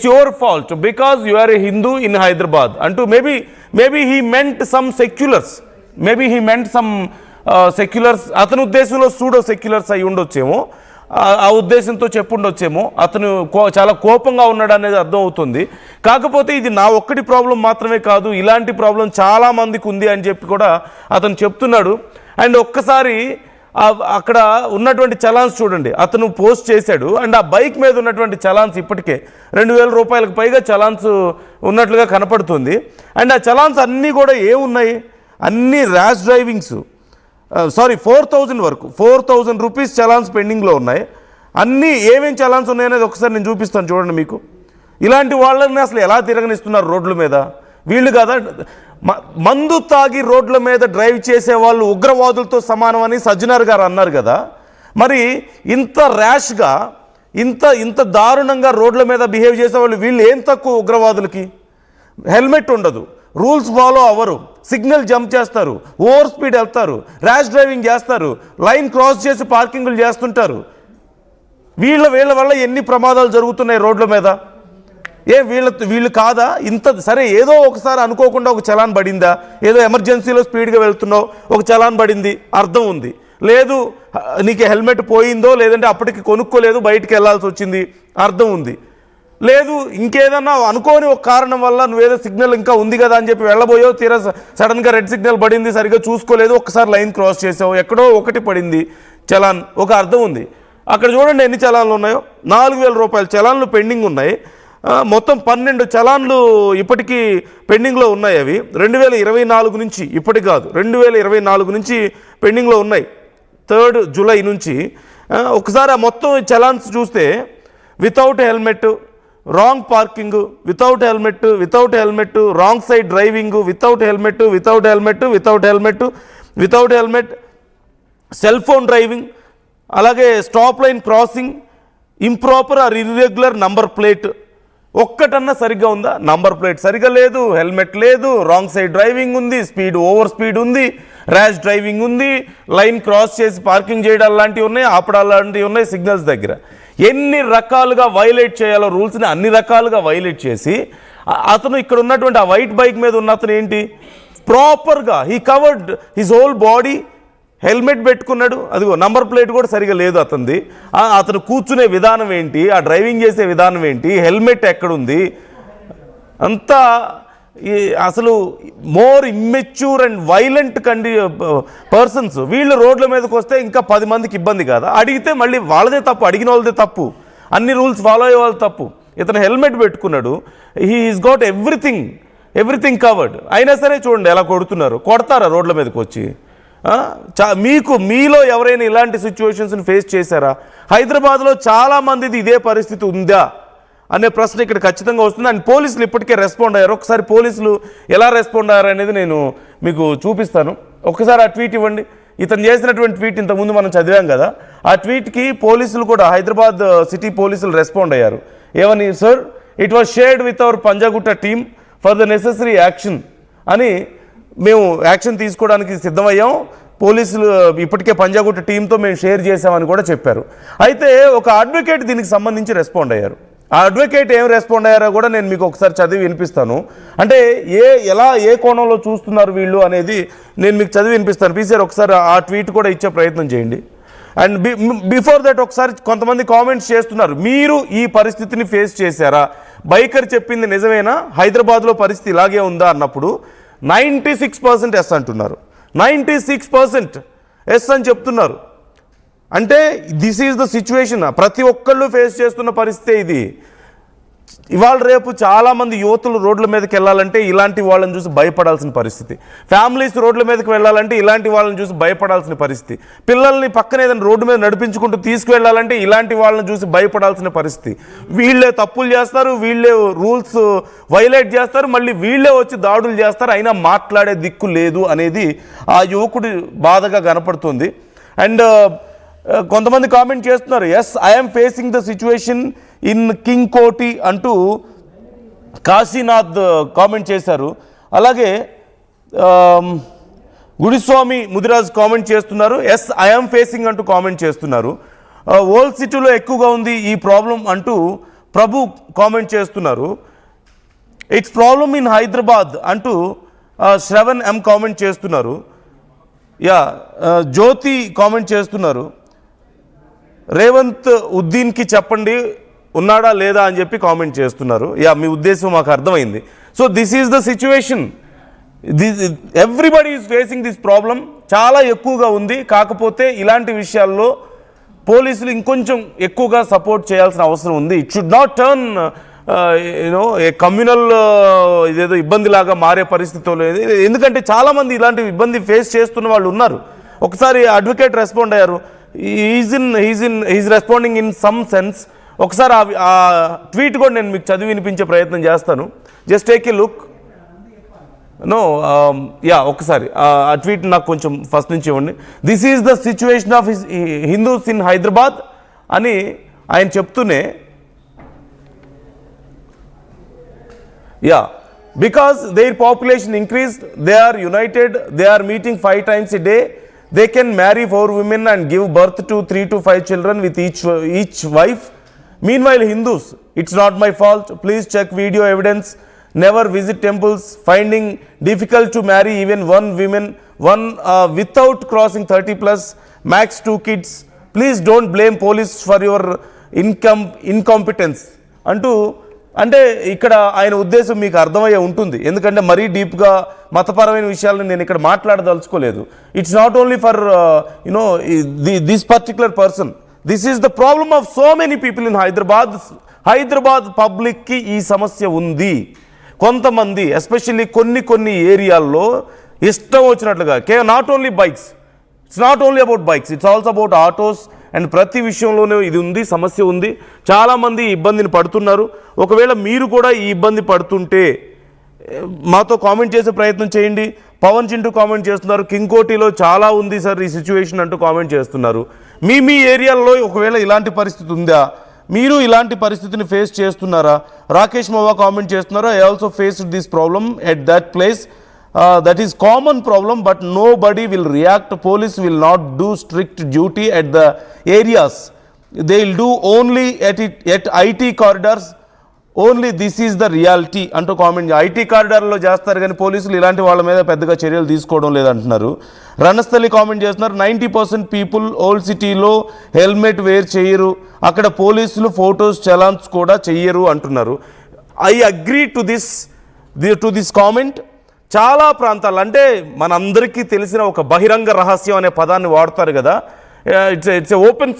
It's your fault because you are a Hindu in Hyderabad అంటూ maybe he meant some seculars, maybe he meant some seculars. అతని ఉద్దేశంలో pseudo seculars అయి ఉండొచ్చేమో, ఆ ఉద్దేశంతో చెప్పుండొచ్చేమో. అతను చాలా కోపంగా ఉన్నాడు అనేది అర్థం అవుతుంది. కాకపోతే ఇది నా ఒక్కటి ప్రాబ్లం మాత్రమే కాదు, ఇలాంటి ప్రాబ్లం చాలామందికి ఉంది అని చెప్పి కూడా అతను చెప్తున్నాడు. అండ్ ఒక్కసారి అక్కడ ఉన్నటువంటి చలాన్స్ చూడండి, అతను పోస్ట్ చేశాడు. అండ్ ఆ బైక్ మీద ఉన్నటువంటి చలాన్స్ ఇప్పటికే 2000 రూపాయలకు పైగా చలాన్స్ ఉన్నట్లుగా కనపడుతుంది. అండ్ ఆ చలాన్స్ అన్నీ కూడా ఏమున్నాయి, అన్నీ ర్యాష్ డ్రైవింగ్స్, 4000 వరకు 4000 రూపీస్ చలాన్స్ పెండింగ్లో ఉన్నాయి. అన్నీ ఏమేమి చలాన్స్ ఉన్నాయనేది ఒకసారి నేను చూపిస్తాను చూడండి మీకు. ఇలాంటి వాళ్ళని అసలు ఎలా తిరగనిస్తున్నారు రోడ్ల మీద? వీళ్ళు కదా మందు తాగి రోడ్ల మీద డ్రైవ్ చేసే వాళ్ళు ఉగ్రవాదులతో సమానమని సజ్జనార్ గారు అన్నారు కదా. మరి ఇంత ర్యాష్గా ఇంత దారుణంగా రోడ్ల మీద బిహేవ్ చేసేవాళ్ళు వీళ్ళు ఏం తక్కువ ఉగ్రవాదులకి? హెల్మెట్ ఉండదు, రూల్స్ ఫాలో అవ్వరు, సిగ్నల్ జంప్ చేస్తారు, ఓవర్ స్పీడ్ వెళ్తారు, ర్యాష్ డ్రైవింగ్ చేస్తారు, లైన్ క్రాస్ చేసి పార్కింగ్లు చేస్తుంటారు. వీళ్ళ వల్ల ఎన్ని ప్రమాదాలు జరుగుతున్నాయి రోడ్ల మీద? వీళ్ళు కాదా ఇంత? సరే, ఏదో ఒకసారి అనుకోకుండా ఒక చలాన్ పడిందా, ఏదో ఎమర్జెన్సీలో స్పీడ్గా వెళ్తున్నావు ఒక చలాన్ పడింది, అర్థం ఉంది. లేదు నీకు హెల్మెట్ పోయిందో లేదంటే అప్పటికి కొనుక్కోలేదు బయటికి వెళ్ళాల్సి వచ్చింది, అర్థం ఉంది. లేదు ఇంకేదన్నా అనుకోని ఒక కారణం వల్ల నువ్వేదో సిగ్నల్ ఇంకా ఉంది కదా అని చెప్పి వెళ్ళబోయో, తీరా సడన్గా రెడ్ సిగ్నల్ పడింది, సరిగ్గా చూసుకోలేదు, ఒక్కసారి లైన్ క్రాస్ చేసావు, ఎక్కడో ఒకటి పడింది చలాన్, ఒక అర్థం ఉంది. అక్కడ చూడండి ఎన్ని చలాన్లు ఉన్నాయో, 4000 రూపాయల చలాన్లు పెండింగ్ ఉన్నాయి. మొత్తం 12 చలాన్లు ఇప్పటికీ పెండింగ్లో ఉన్నాయి. అవి 2024 నుంచి, ఇప్పటికి కాదు 2024 నుంచి పెండింగ్లో ఉన్నాయి, 3 జూలై నుంచి. ఒకసారి ఆ మొత్తం చలాన్స్ చూస్తే without helmet, wrong parking, without helmet, wrong side driving, without helmet, cell phone driving, అలాగే stop line crossing, improper or irregular number plate. ఒక్కటన్నా సరిగ్గా ఉందా? నంబర్ ప్లేట్ సరిగ్గా లేదు, హెల్మెట్ లేదు, రాంగ్ సైడ్ డ్రైవింగ్ ఉంది, ఓవర్ స్పీడ్ ఉంది, ర్యాష్ డ్రైవింగ్ ఉంది, లైన్ క్రాస్ చేసి పార్కింగ్ చేయడం లాంటివి ఉన్నాయి, ఆపడాలు లాంటివి ఉన్నాయి సిగ్నల్స్ దగ్గర. ఎన్ని రకాలుగా వైలేట్ చేయాలో రూల్స్ని అన్ని రకాలుగా వైలేట్ చేసి అతను ఇక్కడ ఉన్నటువంటి ఆ వైట్ బైక్ మీద ఉన్న అతను ఏంటి, ప్రాపర్గా he covered his whole body, helmet పెట్టుకున్నాడు, అదిగో నంబర్ ప్లేట్ కూడా సరిగా లేదు అతనిది. అతను కూర్చునే విధానం ఏంటి, ఆ డ్రైవింగ్ చేసే విధానం ఏంటి, హెల్మెట్ ఎక్కడుంది, అంతా అసలు more immature and violent persons వీళ్ళు రోడ్ల మీదకి వస్తే ఇంకా 10 మందికి ఇబ్బంది కాదా? అడిగితే మళ్ళీ వాళ్ళదే తప్పు, అడిగిన వాళ్ళదే తప్పు, అన్ని రూల్స్ ఫాలో అయ్యే వాళ్ళు తప్పు. ఇతను హెల్మెట్ పెట్టుకున్నాడు, హీఈస్ గాట్ ఎవ్రీథింగ్ కవర్డ్, అయినా సరే చూడండి ఎలా కొడుతున్నారు. కొడతారా రోడ్ల మీదకి వచ్చి? మీలో ఎవరైనా ఇలాంటి సిచ్యువేషన్స్ని ఫేస్ చేశారా? హైదరాబాద్లో చాలామందిది ఇదే పరిస్థితి ఉందా అనే ప్రశ్న ఇక్కడ ఖచ్చితంగా వస్తుంది. అండ్ పోలీసులు ఇప్పటికే రెస్పాండ్ అయ్యారు. ఒకసారి పోలీసులు ఎలా రెస్పాండ్ అయ్యారు అనేది నేను మీకు చూపిస్తాను. ఒక్కసారి ఆ ట్వీట్ ఇవ్వండి. ఇతను చేసినటువంటి ట్వీట్ ఇంతకుముందు మనం చదివాం కదా, ఆ ట్వీట్కి పోలీసులు కూడా హైదరాబాద్ సిటీ పోలీసులు రెస్పాండ్ అయ్యారు. ఏమని, sir it was shared with our Panjagutta team for the necessary action అని, మేము యాక్షన్ తీసుకోవడానికి సిద్ధమయ్యాం, పోలీసులు ఇప్పటికే పంజాగుట్ట టీంతో మేము షేర్ చేసామని కూడా చెప్పారు. అయితే ఒక అడ్వకేట్ దీనికి సంబంధించి రెస్పాండ్ అయ్యారు. ఆ అడ్వకేట్ ఏం రెస్పాండ్ అయ్యారో కూడా నేను మీకు ఒకసారి చదివి వినిపిస్తాను. అంటే ఏ కోణంలో చూస్తున్నారు వీళ్ళు అనేది నేను మీకు చదివి వినిపిస్తాను. పీసీఆర్ ఒకసారి ఆ ట్వీట్ కూడా ఇచ్చే ప్రయత్నం చేయండి. అండ్ బిఫోర్ దట్ ఒకసారి కొంతమంది కామెంట్స్ చేస్తున్నారు, మీరు ఈ పరిస్థితిని ఫేస్ చేశారా, బైకర్ చెప్పింది నిజమేనా, హైదరాబాద్లో పరిస్థితి ఇలాగే ఉందా అన్నప్పుడు 96% ఎస్ అంటున్నారు. 96% ఎస్ అని చెప్తున్నారు. అంటే దిస్ ఈజ్ ద సిచ్యువేషన్. ప్రతి ఒక్కళ్ళు ఫేస్ చేస్తున్న పరిస్థితే ఇది. ఇవాళ రేపు చాలామంది యువతులు రోడ్ల మీదకి వెళ్ళాలంటే ఇలాంటి వాళ్ళని చూసి భయపడాల్సిన పరిస్థితి, ఫ్యామిలీస్ రోడ్ల మీదకి వెళ్ళాలంటే ఇలాంటి వాళ్ళని చూసి భయపడాల్సిన పరిస్థితి, పిల్లల్ని పక్కన ఏదైనా రోడ్డు మీద నడిపించుకుంటూ తీసుకువెళ్ళాలంటే ఇలాంటి వాళ్ళని చూసి భయపడాల్సిన పరిస్థితి. వీళ్ళే తప్పులు చేస్తారు, వీళ్ళే రూల్స్ వైలేట్ చేస్తారు, మళ్ళీ వీళ్ళే వచ్చి దాడులు చేస్తారు, అయినా మాట్లాడే దిక్కు లేదు అనేది ఆ యువకుడి బాధగా కనపడుతుంది. అండ్ కొంతమంది కామెంట్ చేస్తున్నారు, yes I'm facing the situation in King Koti అంటూ కాశీనాథ్ కామెంట్ చేశారు. అలాగే గుడిస్వామి ముదిరాజ్ కామెంట్ చేస్తున్నారు, ఎస్ ఐఎమ్ ఫేసింగ్ అంటూ కామెంట్ చేస్తున్నారు. ఓల్డ్ సిటీలో ఎక్కువగా ఉంది ఈ ప్రాబ్లం అంటూ ప్రభు కామెంట్ చేస్తున్నారు, ఇట్స్ ప్రాబ్లమ్ ఇన్ హైదరాబాద్ అంటూ శ్రవణ్ ఎం కామెంట్ చేస్తున్నారు. జ్యోతి కామెంట్ చేస్తున్నారు, రేవంత్ ఉద్దీన్కి చెప్పండి ఉన్నాడా లేదా అని చెప్పి కామెంట్ చేస్తున్నారు. మీ ఉద్దేశం మాకు అర్థమైంది. So this is the situation. Everybody is facing this problem. చాలా ఎక్కువగా ఉంది. కాకపోతే ఇలాంటి విషయాల్లో పోలీసులు ఇంకొంచెం ఎక్కువగా సపోర్ట్ చేయాల్సిన అవసరం ఉంది. It should not turn A communal ఇదేదో ఇబ్బందిలాగా మారే పరిస్థితులు లేదు. ఎందుకంటే చాలామంది ఇలాంటి ఇబ్బంది ఫేస్ చేస్తున్న వాళ్ళు ఉన్నారు. ఒకసారి అడ్వకేట్ రెస్పాండ్ అయ్యారు, is responding in some sense. ఒకసారి ఆ ట్వీట్ కూడా నేను మీకు చదివి వినిపించే ప్రయత్నం చేస్తాను. Just take a look. ఒకసారి ఆ ట్వీట్ నాకు కొంచెం ఫస్ట్ నుంచి ఇవ్వండి. This is the situation of Hindus in Hyderabad అని ఆయన చెప్తూనే, because their population increased, they are united, they are meeting 5 times a day, they can marry 4 women and give birth to 3 to 5 children with each wife. Meanwhile Hindus, it's not my fault, please check video evidence, never visit temples, finding difficult to marry even one without crossing 30 plus, max 2 kids, please don't blame police for your incompetence అంటూ, అంటే ఇక్కడ ఆయన ఉద్దేశం మీకు అర్థమయ్యే ఉంటుంది. ఎందుకంటే మరీ డీప్గా మతపరమైన విషయాలను నేను ఇక్కడ మాట్లాడదలుచుకోలేదు. It's not only for this particular person, this is the problem of so many people in Hyderabad పబ్లిక్కి ఈ సమస్య ఉంది. కొంతమంది ఎస్పెషల్లీ కొన్ని ఏరియాల్లో ఇష్టం వచ్చినట్లుగా, not only bikes, it's not only about bikes, it's also about autos and ప్రతి విషయంలోనే ఇది ఉంది, సమస్య ఉంది. చాలామంది ఇబ్బందిని పడుతున్నారు. ఒకవేళ మీరు కూడా ఈ ఇబ్బంది పడుతుంటే మాతో కామెంట్ చేసే ప్రయత్నం చేయండి. పవన్ చింటూ కామెంట్ చేస్తున్నారు, కింగ్కోటిలో చాలా ఉంది సార్ ఈ సిచ్యువేషన్ అంటూ కామెంట్ చేస్తున్నారు. మీ ఏరియాలో ఒకవేళ ఇలాంటి పరిస్థితి ఉందా, మీరు ఇలాంటి పరిస్థితిని ఫేస్ చేస్తున్నారా? రాకేష్ మవ్వా కామెంట్ చేస్తున్నారు, I also faced this problem at that place. That is common problem, but nobody will react. Police will not do strict duty at the areas. They will do only at IT corridors. Only this is the reality అంటూ comment. IT కారిడార్లో చేస్తారు కానీ పోలీసులు ఇలాంటి వాళ్ళ మీద పెద్దగా చర్యలు తీసుకోవడం లేదంటున్నారు. రణస్థలి కామెంట్ చేస్తున్నారు, 90% పీపుల్ ఓల్డ్ సిటీలో హెల్మెట్ వేర్ చేయరు, అక్కడ పోలీసులు ఫొటోస్ చలాన్స్ కూడా చెయ్యరు అంటున్నారు. I agree to this comment. చాలా ప్రాంతాలు అంటే మనందరికీ తెలిసిన ఒక బహిరంగ రహస్యం అనే పదాన్ని వాడతారు కదా, ఇట్స్ ఓపెన్